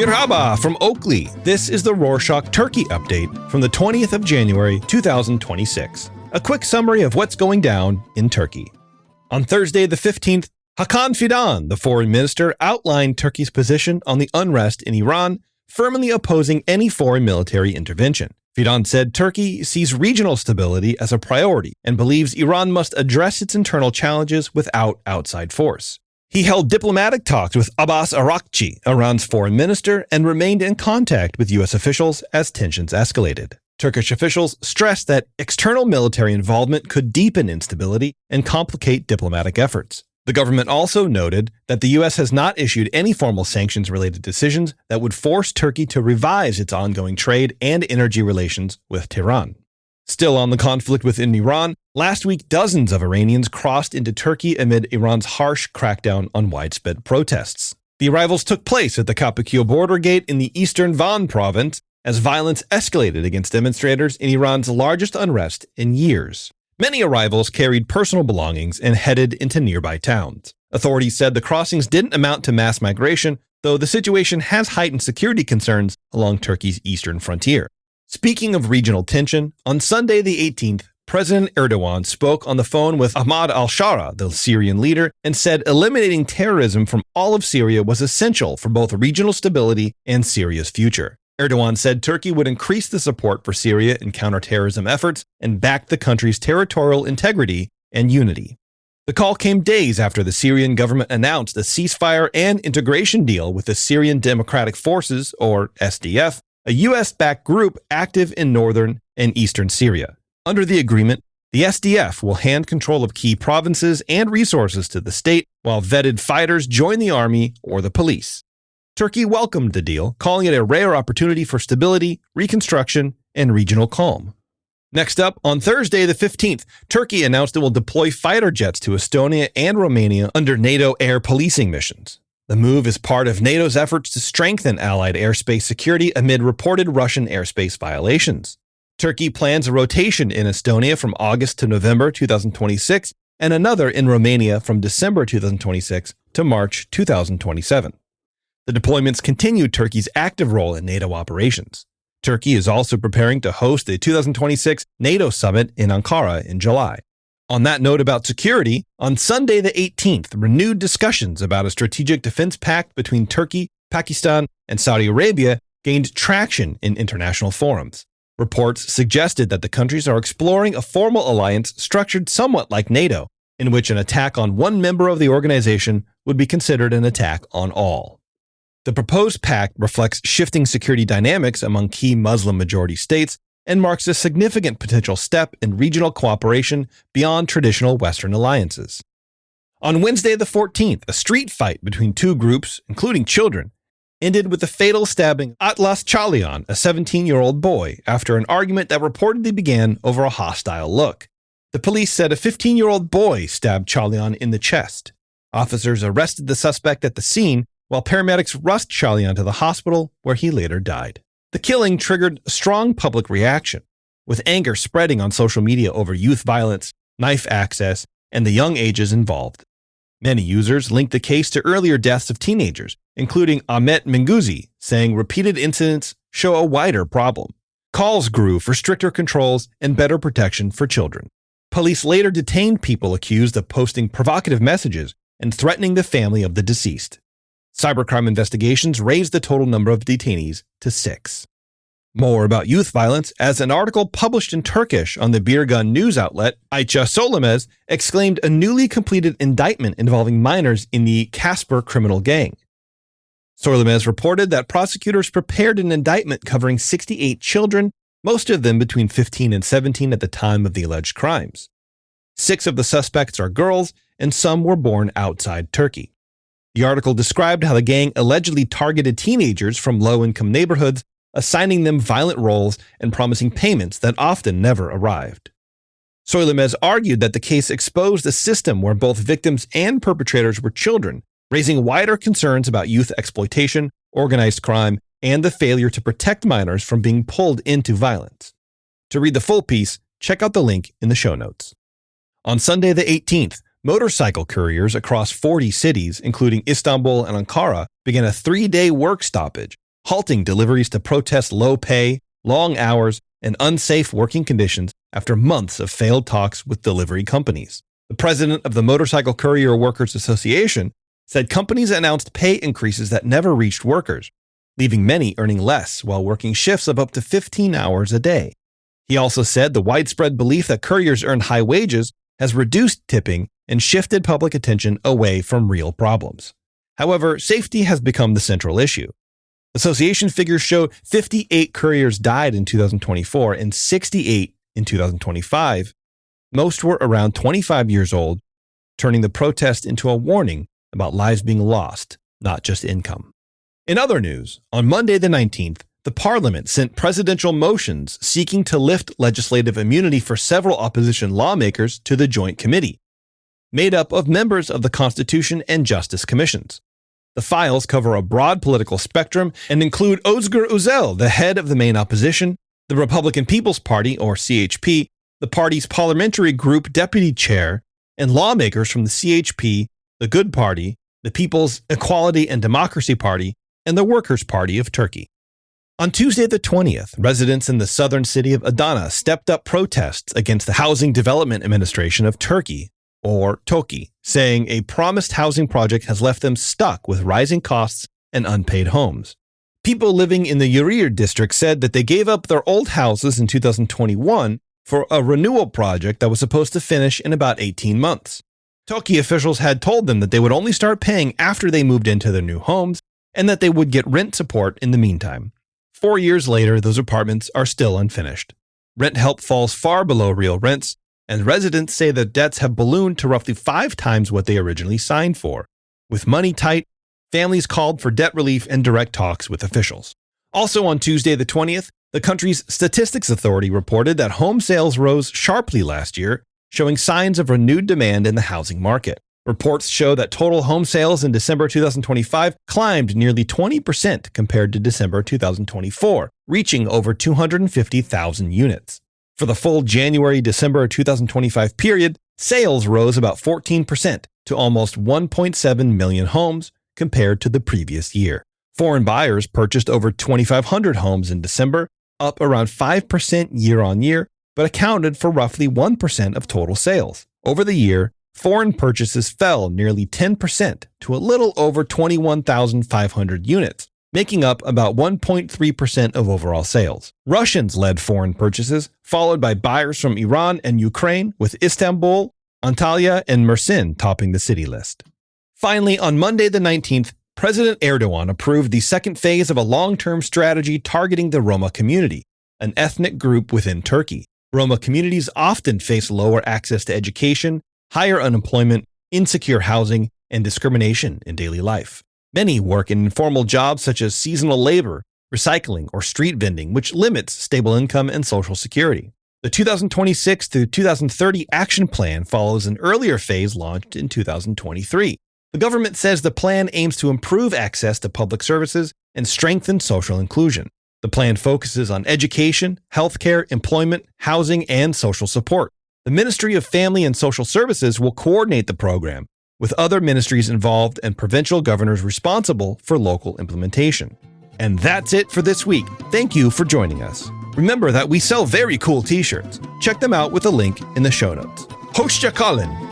Merhaba from Oakley. This is the Rorschach Turkey update from the 20th of January 2026. A quick summary of what's going down in Turkey. On Thursday the 15th, Hakan Fidan, the foreign minister, outlined Turkey's position on the unrest in Iran, firmly opposing any foreign military intervention. Fidan said Turkey sees regional stability as a priority and believes Iran must address its internal challenges without outside force. He held diplomatic talks with Abbas Arakci, Iran's foreign minister, and remained in contact with U.S. officials as tensions escalated. Turkish officials stressed that external military involvement could deepen instability and complicate diplomatic efforts. The government also noted that the U.S. has not issued any formal sanctions-related decisions that would force Turkey to revise its ongoing trade and energy relations with Tehran. Still on the conflict within Iran, last week dozens of Iranians crossed into Turkey amid Iran's harsh crackdown on widespread protests. The arrivals took place at the Kapıkuyu border gate in the eastern Van province as violence escalated against demonstrators in Iran's largest unrest in years. Many arrivals carried personal belongings and headed into nearby towns. Authorities said the crossings didn't amount to mass migration, though the situation has heightened security concerns along Turkey's eastern frontier. Speaking of regional tension, on Sunday the 18th, President Erdoğan spoke on the phone with Ahmad al-Shara, the Syrian leader, and said eliminating terrorism from all of Syria was essential for both regional stability and Syria's future. Erdoğan said Turkey would increase the support for Syria in counterterrorism efforts and back the country's territorial integrity and unity. The call came days after the Syrian government announced a ceasefire and integration deal with the Syrian Democratic Forces, or SDF, a U.S.-backed group active in northern and eastern Syria. Under the agreement, the SDF will hand control of key provinces and resources to the state, while vetted fighters join the army or the police. Turkey welcomed the deal, calling it a rare opportunity for stability, reconstruction, and regional calm. Next up, on Thursday the 15th, Turkey announced it will deploy fighter jets to Estonia and Romania under NATO air policing missions. The move is part of NATO's efforts to strengthen allied airspace security amid reported Russian airspace violations. Turkey plans a rotation in Estonia from August to November 2026 and another in Romania from December 2026 to March 2027. The deployments continue Turkey's active role in NATO operations. Turkey is also preparing to host the 2026 NATO summit in Ankara in July. On that note about security, on Sunday the 18th, renewed discussions about a strategic defense pact between Turkey, Pakistan, and Saudi Arabia gained traction in international forums. Reports suggested that the countries are exploring a formal alliance structured somewhat like NATO, in which an attack on one member of the organization would be considered an attack on all. The proposed pact reflects shifting security dynamics among key Muslim-majority states and marks a significant potential step in regional cooperation beyond traditional Western alliances. On Wednesday the 14th, a street fight between two groups, including children, ended with the fatal stabbing of Atlas Çağlayan, a 17-year-old boy, after an argument that reportedly began over a hostile look. The police said a 15-year-old boy stabbed Çağlayan in the chest. Officers arrested the suspect at the scene, while paramedics rushed Çağlayan to the hospital, where he later died. The killing triggered a strong public reaction, with anger spreading on social media over youth violence, knife access, and the young ages involved. Many users linked the case to earlier deaths of teenagers, including Ahmet Menguzi, saying repeated incidents show a wider problem. Calls grew for stricter controls and better protection for children. Police later detained people accused of posting provocative messages and threatening the family of the deceased. Cybercrime investigations raised the total number of detainees to 6. More about youth violence as an article published in Turkish on the Birgun news outlet, Ayça Solomez, exclaimed a newly completed indictment involving minors in the Casper criminal gang. Solomez reported that prosecutors prepared an indictment covering 68 children, most of them between 15 and 17 at the time of the alleged crimes. 6 of the suspects are girls, and some were born outside Turkey. The article described how the gang allegedly targeted teenagers from low-income neighborhoods, assigning them violent roles and promising payments that often never arrived. Solomez argued that the case exposed a system where both victims and perpetrators were children, raising wider concerns about youth exploitation, organized crime, and the failure to protect minors from being pulled into violence. To read the full piece, check out the link in the show notes. On Sunday the 18th, motorcycle couriers across 40 cities, including Istanbul and Ankara, began a 3-day work stoppage halting deliveries to protest low pay, long hours, and unsafe working conditions after months of failed talks with delivery companies. The president of the Motorcycle Courier Workers Association said companies announced pay increases that never reached workers, leaving many earning less while working shifts of up to 15 hours a day. He also said the widespread belief that couriers earn high wages has reduced tipping and shifted public attention away from real problems. However, safety has become the central issue. Association figures show 58 couriers died in 2024 and 68 in 2025. Most were around 25 years old, turning the protest into a warning about lives being lost, not just income. In other news, on Monday the 19th, the Parliament sent presidential motions seeking to lift legislative immunity for several opposition lawmakers to the Joint Committee, made up of members of the Constitution and Justice Commissions. The files cover a broad political spectrum and include Özgür Özel, the head of the main opposition, the Republican People's Party, or CHP, the party's parliamentary group deputy chair, and lawmakers from the CHP, the Good Party, the People's Equality and Democracy Party, and the Workers' Party of Turkey. On Tuesday the 20th, residents in the southern city of Adana stepped up protests against the Housing Development Administration of Turkey, or TOKİ, saying a promised housing project has left them stuck with rising costs and unpaid homes. People living in the Uriye district said that they gave up their old houses in 2021 for a renewal project that was supposed to finish in about 18 months. TOKİ officials had told them that they would only start paying after they moved into their new homes and that they would get rent support in the meantime. 4 years later, those apartments are still unfinished. Rent help falls far below real rents, and residents say that debts have ballooned to roughly 5 times what they originally signed for. With money tight, families called for debt relief and direct talks with officials. Also on Tuesday the 20th, the country's Statistics Authority reported that home sales rose sharply last year, showing signs of renewed demand in the housing market. Reports show that total home sales in December 2025 climbed nearly 20% compared to December 2024, reaching over 250,000 units. For the full January-December 2025 period, sales rose about 14% to almost 1.7 million homes compared to the previous year. Foreign buyers purchased over 2,500 homes in December, up around 5% year-on-year, but accounted for roughly 1% of total sales. Over the year, foreign purchases fell nearly 10% to a little over 21,500 units, making up about 1.3% of overall sales. Russians led foreign purchases, followed by buyers from Iran and Ukraine, with Istanbul, Antalya, and Mersin topping the city list. Finally, on Monday the 19th, President Erdoğan approved the second phase of a long-term strategy targeting the Roma community, an ethnic group within Turkey. Roma communities often face lower access to education, higher unemployment, insecure housing, and discrimination in daily life. Many work in informal jobs such as seasonal labor, recycling, or street vending, which limits stable income and social security. The 2026 to 2030 action plan follows an earlier phase launched in 2023. The government says the plan aims to improve access to public services and strengthen social inclusion. The plan focuses on education, healthcare, employment, housing, and social support. The Ministry of Family and Social Services will coordinate the program, with other ministries involved and provincial governors responsible for local implementation. And that's it for this week. Thank you for joining us. Remember that we sell very cool t-shirts. Check them out with a link in the show notes. Hoşça kalın.